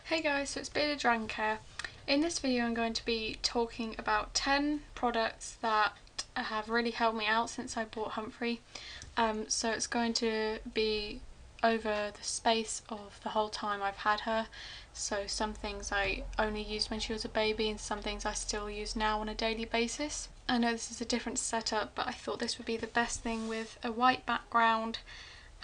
Hey guys, so it's Bearded Dragon Care. In this video I'm going to be talking about 10 products that have really helped me out since I bought Humphrey. So it's going to be over the space of the whole time I've had her. So some things I only used when she was a baby and some things I still use now on a daily basis. I know this is a different setup, but I thought this would be the best thing with a white background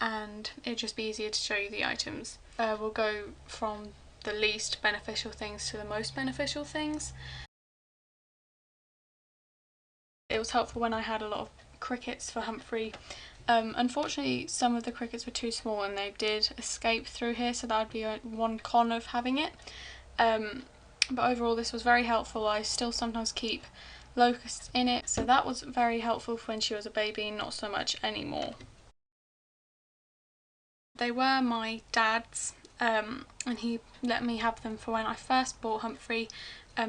and it'd just be easier to show you the items. We'll go from the least beneficial things to the most beneficial things. It was helpful when I had a lot of crickets for Humphrey. Unfortunately some of the crickets were too small and they did escape through here, so that would be one con of having it. But overall this was very helpful. I still sometimes keep locusts in it, so that was very helpful for when she was a baby, not so much anymore. They were my dad's, and he let me have them for when I first bought Humphrey,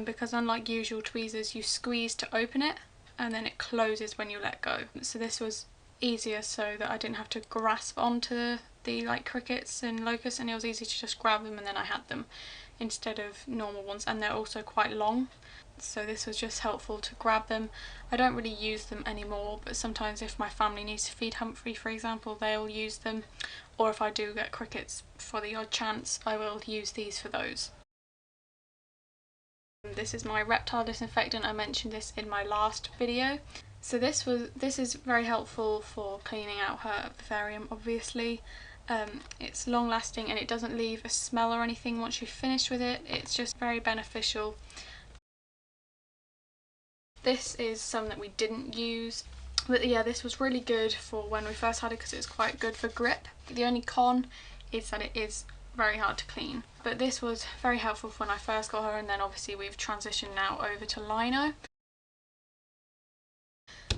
because unlike usual tweezers you squeeze to open it and then it closes when you let go. So this was easier so that I didn't have to grasp onto the crickets and locusts, and it was easy to just grab them and then I had them instead of normal ones, and they're also quite long. So this was just helpful to grab them. I don't really use them anymore, but sometimes if my family needs to feed Humphrey, for example, they'll use them, or if I do get crickets for the odd chance, I will use these for those. This is my Reptile Disinfectant. I mentioned this in my last video. So this is very helpful for cleaning out her vivarium, obviously. It's long lasting and it doesn't leave a smell or anything once you've finished with it. It's just very beneficial. This is some that we didn't use, but yeah, this was really good for when we first had it because it's quite good for grip. The only con is that it is very hard to clean, but this was very helpful for when I first got her, and then obviously we've transitioned now over to lino.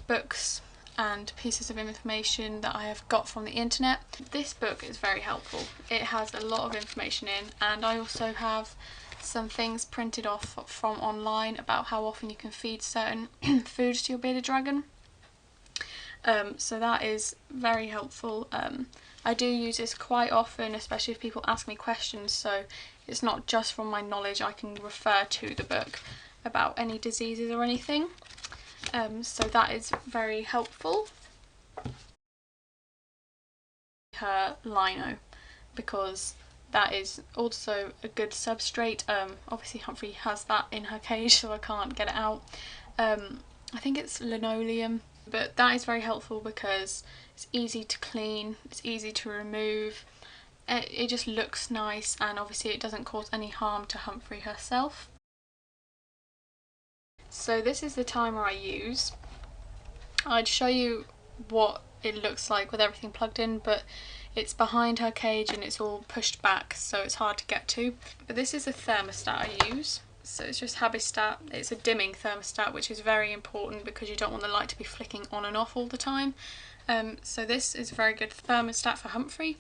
Books and pieces of information that I have got from the internet. This book is very helpful. It has a lot of information in, and I also have some things printed off from online about how often you can feed certain foods to your bearded dragon. So that is very helpful. I do use this quite often, especially if people ask me questions, so it's not just from my knowledge. I can refer to the book about any diseases or anything. So that is very helpful. Her lino, because that is also a good substrate. Obviously Humphrey has that in her cage, so I can't get it out. I think it's linoleum, but that is very helpful because it's easy to clean, it's easy to remove, it just looks nice, and obviously it doesn't cause any harm to Humphrey herself. So this is the timer I use. I'd show you what it looks like with everything plugged in, but it's behind her cage and it's all pushed back, so it's hard to get to. But this is a thermostat I use. So it's just Habistat. It's a dimming thermostat, which is very important because you don't want the light to be flicking on and off all the time. So this is a very good thermostat for Humphrey.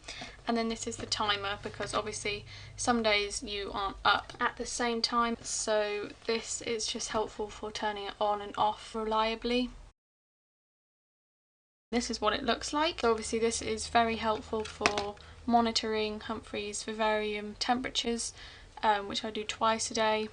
And then this is the timer, because obviously some days you aren't up at the same time. So this is just helpful for turning it on and off reliably. This is what it looks like. So obviously this is very helpful for monitoring Humphrey's vivarium temperatures, which I do twice a day.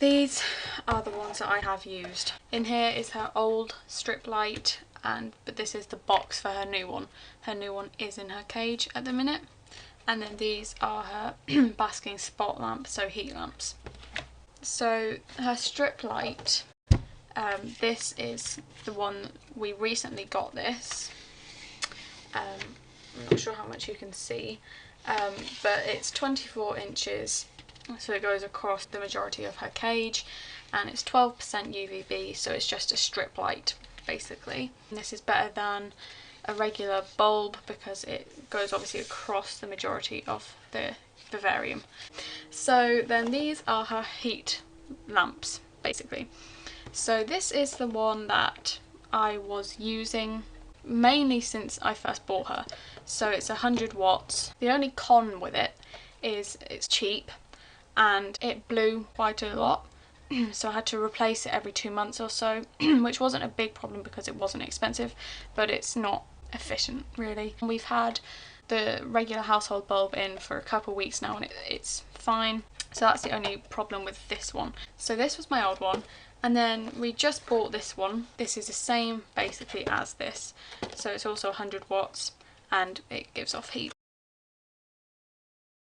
These are the ones that I have used. In here is her old strip light, but this is the box for her new one. Her new one is in her cage at the minute. And then these are her basking spot lamps, so heat lamps. So her strip light, this is the one we recently got this. I'm not sure how much you can see, but it's 24 inches, so it goes across the majority of her cage, and it's 12% UVB, so it's just a strip light basically. And this is better than a regular bulb because it goes obviously across the majority of the vivarium. So then these are her heat lamps basically. So this is the one that I was using mainly since I first bought her. So it's 100 watts. The only con with it is it's cheap and it blew quite a lot. So I had to replace it every 2 months or so, which wasn't a big problem because it wasn't expensive, but it's not efficient really. We've had the regular household bulb in for a couple of weeks now and it's fine. So that's the only problem with this one. So this was my old one, and then we just bought this one. This is the same basically as this, so it's also 100 watts and it gives off heat.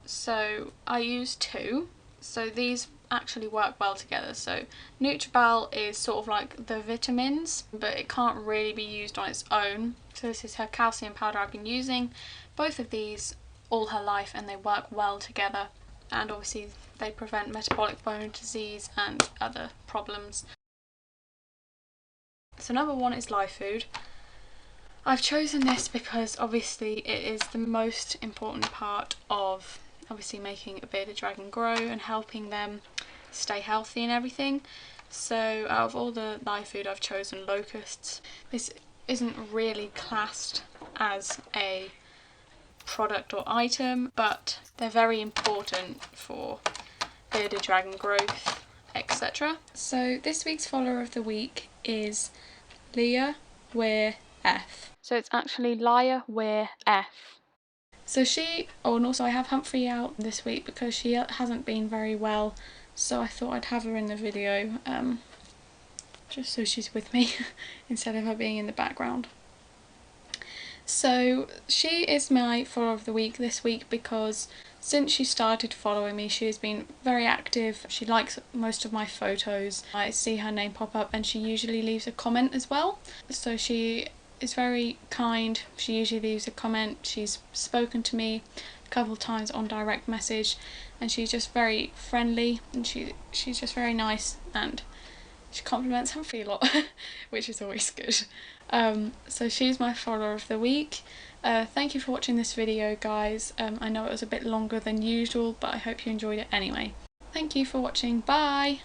So I use two, so these actually work well together. So Nutribal is sort of like the vitamins, but it can't really be used on its own. So this is her calcium powder I've been using. Both of these all her life, and they work well together, and obviously they prevent metabolic bone disease and other problems. So number one is live food. I've chosen this because obviously it is the most important part of obviously making a bearded dragon grow and helping them stay healthy and everything. So out of all the live food I've chosen locusts. This isn't really classed as a product or item, but they're very important for bearded dragon growth, etc. So this week's follower of the week is Leah Weir F. So it's actually Leah Weir F. So and also I have Humphrey out this week because she hasn't been very well, so I thought I'd have her in the video just so she's with me instead of her being in the background. So she is my follower of the week this week because since she started following me she has been very active. She likes most of my photos. I see her name pop up and she usually leaves a comment as well. So she is very kind. She usually leaves a comment. She's spoken to me a couple of times on direct message and she's just very friendly and she's just very nice, and she compliments Humphrey a lot which is always good. So she's my follower of the week. Thank you for watching this video, guys. I know it was a bit longer than usual, but I hope you enjoyed it anyway. Thank you for watching. Bye!